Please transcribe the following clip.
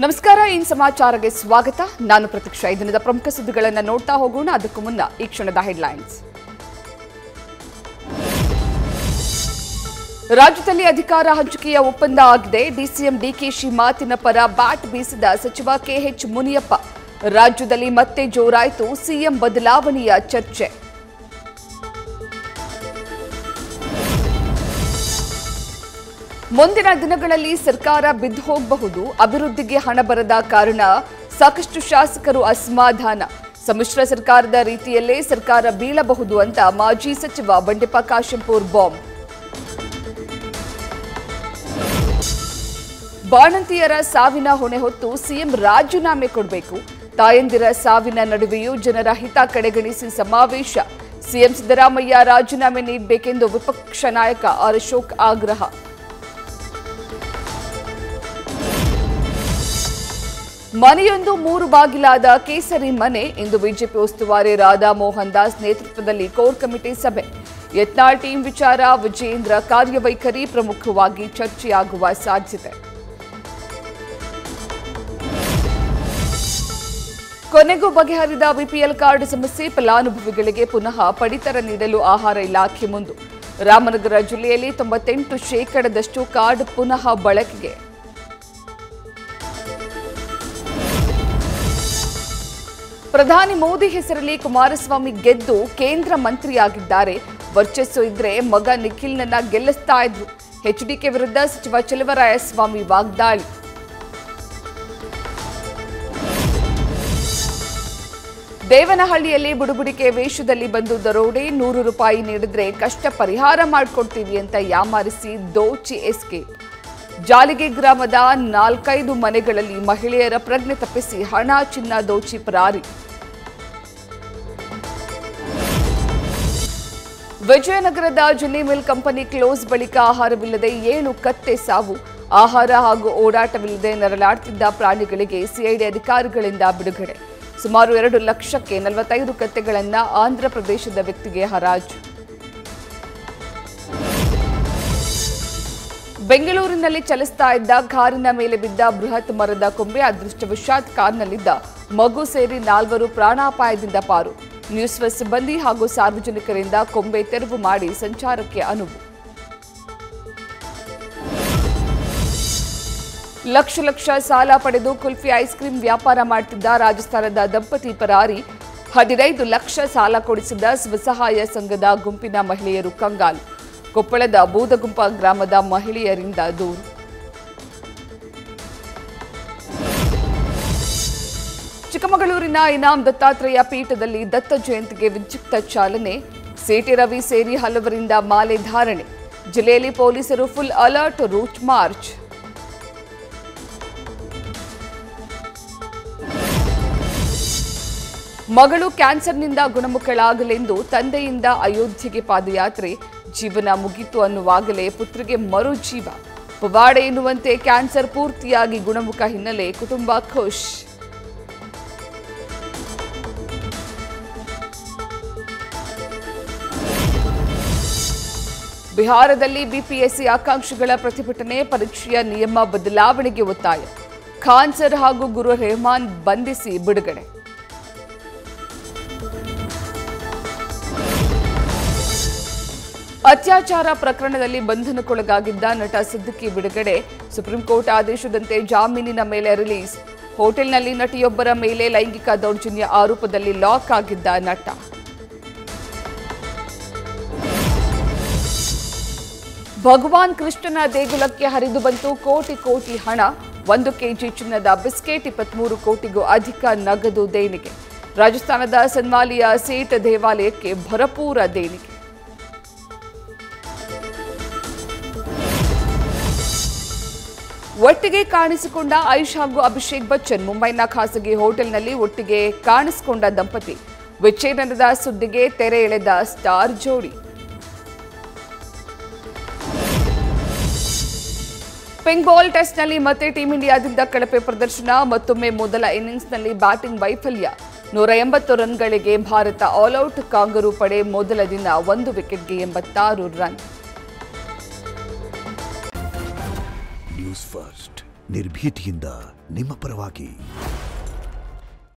ನಮಸ್ಕಾರ ಇನ್ ಸಮಾಚಾರಕ್ಕೆ ಸ್ವಾಗತ ನಾನು ಪ್ರತೀಕ್ಷಾ ದಿನದ ಪ್ರಮುಖ ಸುದ್ದಿಗಳನ್ನು ನೋಡ್ತಾ ಹೋಗೋಣ ಅದಕ್ಕೂ ಮುನ್ನ ಈ ಕ್ಷಣದ ಹೆಡ್ಲೈನ್ಸ್ ರಾಜ್ಯದಲ್ಲಿ ಅಧಿಕಾರ ಹಂಚಿಕೆಯ ಒಪ್ಪಂದ ಆಗಿದೆ ಡಿಸಿಎಂ ಡಿಕೆಶಿ ಮಾತಿನ ಪರ ಬ್ಯಾಟ್ ಬೀಸಿದ ಸಚಿವ ಕೆಎಚ್ ಮುನಿಯಪ್ಪ ರಾಜ್ಯದಲ್ಲಿ ಮತ್ತೆ ಜೋರಾಯಿತು ಸಿಎಂ ಬದಲಾವಣೆಯ ಚರ್ಚೆ ಮುಂದಿನ ದಿನಗಳಲ್ಲಿ ಸರ್ಕಾರ ಬಿದ್ದು ಹೋಗಬಹುದು ಅಭಿವೃದ್ಧಿಗೆ ಹಣ ಬರದ ಕಾರಣ ಸಾಕಷ್ಟು ಶಾಸಕರು ಅಸಮಾಧಾನ ಸಮ್ಮಿಶ್ರ ಸರ್ಕಾರದ ರೀತಿಯಲ್ಲೇ ಸರ್ಕಾರ ಬೀಳಬಹುದು ಅಂತ ಮಾಜಿ ಸಚಿವ ಬಂಡೆಪ್ಪ ಕಾಶೆಂಪೂರ್ ಬಾಂಬ್ ಬಾಣಂತಿಯರ ಸಾವಿನ ಹೊಣೆ ಹೊತ್ತು ಸಿಎಂ ರಾಜೀನಾಮೆ ಕೊಡಬೇಕು ತಾಯಂದಿರ ಸಾವಿನ ನಡುವೆಯೂ ಜನರ ಹಿತ ಕಡೆಗಣಿಸಿ ಸಮಾವೇಶ ಸಿಎಂ ಸಿದ್ದರಾಮಯ್ಯ ರಾಜೀನಾಮೆ ನೀಡಬೇಕೆಂದು ವಿಪಕ್ಷ ನಾಯಕ ಆರ್ ಅಶೋಕ್ ಆಗ್ರಹ ಮನೆಯೊಂದು 3 ಬಾಗಿಲಾದ ಕೇಸರಿ ಮನೆ ಇಂದು ಬಿಜೆಪಿ ಉಸ್ತುವಾರಿ ರಾಧಾ ಮೋಹನ್ ದಾಸ್ ನೇತೃತ್ವದಲ್ಲಿ ಕೋರ್ ಕಮಿಟಿ ಸಭೆ ಯತ್ನಾಳ್ ಟೀಮ್ ವಿಚಾರ ವಿಜೇಂದ್ರ ಕಾರ್ಯವೈಖರಿ ಪ್ರಮುಖವಾಗಿ ಚರ್ಚೆಯಾಗುವ ಸಾಧ್ಯತೆ ಕೊನೆಗೂ ಬಗೆಹರಿದ ಬಿಪಿಎಲ್ ಕಾರ್ಡ್ ಸಮಸ್ಯೆ ಫಲಾನುಭವಿಗಳಿಗೆ ಪುನಃ ಪಡಿತರ ನೀಡಲು ಆಹಾರ ಇಲಾಖೆ ಮುಂದು ರಾಮನಗರ ಜಿಲ್ಲೆಯಲ್ಲಿ 98% ಕಾರ್ಡ್ ಪುನಃ ಬಳಕೆಗೆ ಪ್ರಧಾನಿ ಮೋದಿ ಹೆಸರಲ್ಲಿ ಕುಮಾರಸ್ವಾಮಿ ಗೆದ್ದು ಕೇಂದ್ರ ಮಂತ್ರಿಯಾಗಿದ್ದಾರೆ ವರ್ಚಸ್ಸು ಇದ್ರೆ ಮಗ ನಿಖಿಲ್ನನ್ನ ಗೆಲ್ಲಿಸ್ತಾ ಇದ್ರು ಎಚ್ಡಿಕೆ ವಿರುದ್ಧ ಸಚಿವ ಚಲುವರಾಯಸ್ವಾಮಿ ವಾಗ್ದಾಳಿ ದೇವನಹಳ್ಳಿಯಲ್ಲಿ ಬುಡುಬುಡಿಕೆ ವೇಷದಲ್ಲಿ ಬಂದು ದರೋಡೆ 100 ರೂಪಾಯಿ ನೀಡಿದ್ರೆ ಕಷ್ಟ ಪರಿಹಾರ ಮಾಡಿಕೊಡ್ತೀವಿ ಅಂತ ಯಾಮಾರಿಸಿ ದೋಚಿ ಎಸ್ಕೇಪ್ ಜಾಲಿಗೆ ಗ್ರಾಮದ 4-5 ಮನೆಗಳಲ್ಲಿ ಮಹಿಳೆಯರ ಪ್ರಜ್ಞೆ ತಪ್ಪಿಸಿ ಹಣ ಚಿನ್ನ ದೋಚಿ ಪರಾರಿ ವಿಜಯನಗರದ ಜಿನ್ನಿ ಮಿಲ್ ಕಂಪನಿ ಕ್ಲೋಸ್ ಬಳಿಕ ಆಹಾರವಿಲ್ಲದೆ 7 ಕತ್ತೆ ಸಾವು ಆಹಾರ ಹಾಗೂ ಓಡಾಟವಿಲ್ಲದೆ ನರಳಾಡ್ತಿದ್ದ ಪ್ರಾಣಿಗಳಿಗೆ ಸಿಐಡಿ ಅಧಿಕಾರಿಗಳಿಂದ ಬಿಡುಗಡೆ ಸುಮಾರು 2 ಲಕ್ಷಕ್ಕೆ 45 ಕತ್ತೆಗಳನ್ನು ಆಂಧ್ರಪ್ರದೇಶದ ವ್ಯಕ್ತಿಗೆ ಹರಾಜು ಬೆಂಗಳೂರಿನಲ್ಲಿ ಚಲಿಸ್ತಾ ಇದ್ದ ಕಾರಿನ ಮೇಲೆ ಬಿದ್ದ ಬೃಹತ್ ಮರದ ಕೊಂಬೆ ಅದೃಷ್ಟವಶಾತ್ ಕಾರ್ನಲ್ಲಿದ್ದ ಮಗು ಸೇರಿ 4 ಪ್ರಾಣಾಪಾಯದಿಂದ ಪಾರು ನ್ಯೂಸ್ ಫಸ್ಟ್ ಸಿಬ್ಬಂದಿ ಹಾಗೂ ಸಾರ್ವಜನಿಕರಿಂದ ಕೊಂಬೆ ತೆರವು ಮಾಡಿ ಸಂಚಾರಕ್ಕೆ ಅನುವು ಲಕ್ಷ ಸಾಲ ಪಡೆದು ಕುಲ್ಫಿ ಐಸ್ ಕ್ರೀಂ ವ್ಯಾಪಾರ ಮಾಡುತ್ತಿದ್ದ ರಾಜಸ್ಥಾನದ ದಂಪತಿ ಪರಾರಿ 15 ಲಕ್ಷ ಸಾಲ ಕೊಡಿಸಿದ ಸ್ವಸಹಾಯ ಸಂಘದ ಗುಂಪಿನ ಮಹಿಳೆಯರು ಕಂಗಾಲು ಕೊಪ್ಪಳದ ಬೂದಗುಂಪ ಗ್ರಾಮದ ಮಹಿಳೆಯರಿಂದ ದೂರು ಚಿಕ್ಕಮಗಳೂರಿನ ಇನಾಂ ದತ್ತಾತ್ರೇಯ ಪೀಠದಲ್ಲಿ ದತ್ತ ಜಯಂತಿಗೆ ವಿದ್ಯುಕ್ತ ಚಾಲನೆ ಸಿಟಿ ರವಿ ಸೇರಿ ಹಲವರಿಂದ ಮಾಲೆ ಧಾರಣೆ ಜಿಲ್ಲೆಯಲ್ಲಿ ಪೊಲೀಸರು ಫುಲ್ ಅಲರ್ಟ್ ರೂಟ್ ಮಾರ್ಚ್ ಮಗಳು ಕ್ಯಾನ್ಸರ್ನಿಂದ ಗುಣಮುಖಳಾಗಲೆಂದು ತಂದೆಯಿಂದ ಅಯೋಧ್ಯೆಗೆ ಪಾದಯಾತ್ರೆ ಜೀವನ ಮುಗಿತು ಅನ್ನುವಾಗಲೇ ಪುತ್ರಿಗೆ ಮರು ಜೀವ ಪವಾಡೆ ಎನ್ನುವಂತೆ ಕ್ಯಾನ್ಸರ್ ಪೂರ್ತಿಯಾಗಿ ಗುಣಮುಖ ಹಿನ್ನೆಲೆ ಕುಟುಂಬ ಖುಷ್ ಬಿಹಾರದಲ್ಲಿ ಬಿಪಿಎಸ್ಸಿ ಆಕಾಂಕ್ಷಿಗಳ ಪ್ರತಿಭಟನೆ ಪರೀಕ್ಷೆಯ ನಿಯಮ ಬದಲಾವಣೆಗೆ ಒತ್ತಾಯ ಖಾನ್ ಸರ್ ಹಾಗೂ ಗುರು ರೆಹಮಾನ್ ಬಂಧಿಸಿ ಬಿಡುಗಡೆ ಅತ್ಯಾಚಾರ ಪ್ರಕರಣದಲ್ಲಿ ಬಂಧನಕ್ಕೊಳಗಾಗಿದ್ದ ನಟ ಸಿದ್ದಿಕಿ ಬಿಡುಗಡೆ ಸುಪ್ರೀಂ ಕೋರ್ಟ್ ಆದೇಶದಂತೆ ಜಾಮೀನಿನ ಮೇಲೆ ರಿಲೀಸ್ ಹೋಟೆಲ್ನಲ್ಲಿ ನಟಿಯೊಬ್ಬರ ಮೇಲೆ ಲೈಂಗಿಕ ದೌರ್ಜನ್ಯ ಆರೋಪದಲ್ಲಿ ಲಾಕ್ ಆಗಿದ್ದ ನಟ ಭಗವಾನ್ ಕೃಷ್ಣನ ದೇಗುಲಕ್ಕೆ ಹರಿದು ಬಂತು ಕೋಟಿ ಹಣ 1 ಕೆಜಿ ಚಿನ್ನದ ಬಿಸ್ಕೆಟ್ 23 ಕೋಟಿಗೂ ಅಧಿಕ ನಗದು ದೇಣಿಗೆ ರಾಜಸ್ಥಾನದ ಸನ್ಮಾಲಿಯ ಸೇಠ್ ದೇವಾಲಯಕ್ಕೆ ಭರಪೂರ ದೇಣಿಗೆ ಒಟ್ಟಿಗೆ ಕಾಣಿಸಿಕೊಂಡ ಐಶ್ ಹಾಗೂ ಅಭಿಷೇಕ್ ಬಚ್ಚನ್ ಮುಂಬೈನ ಖಾಸಗಿ ಹೋಟೆಲ್ನಲ್ಲಿ ಒಟ್ಟಿಗೆ ಕಾಣಿಸಿಕೊಂಡ ದಂಪತಿ ವಿಚ್ಛೇದನದ ಸುದ್ದಿಗೆ ತೆರೆ ಎಳೆದ ಸ್ಟಾರ್ ಜೋಡಿ ಪಿಂಕ್ ಬಾಲ್ ಟೆಸ್ಟ್ನಲ್ಲಿ ಮತ್ತೆ ಟೀಂ ಇಂಡಿಯಾದಿಂದ ಕಳಪೆ ಪ್ರದರ್ಶನ ಮತ್ತೊಮ್ಮೆ ಮೊದಲ ಇನ್ನಿಂಗ್ಸ್ನಲ್ಲಿ ಬ್ಯಾಟಿಂಗ್ ವೈಫಲ್ಯ 180 ರನ್ಗಳಿಗೆ ಭಾರತ ಆಲ್ಔಟ್ ಕಾಂಗರೂ ಪಡೆ ಮೊದಲ ದಿನ 1 ವಿಕೆಟ್ಗೆ 86 ರನ್ ನ್ಯೂಸ್ ಫಸ್ಟ್ ನಿರ್ಭೀತಿಯಿಂದ ನಿಮ್ಮ ಪರವಾಗಿ.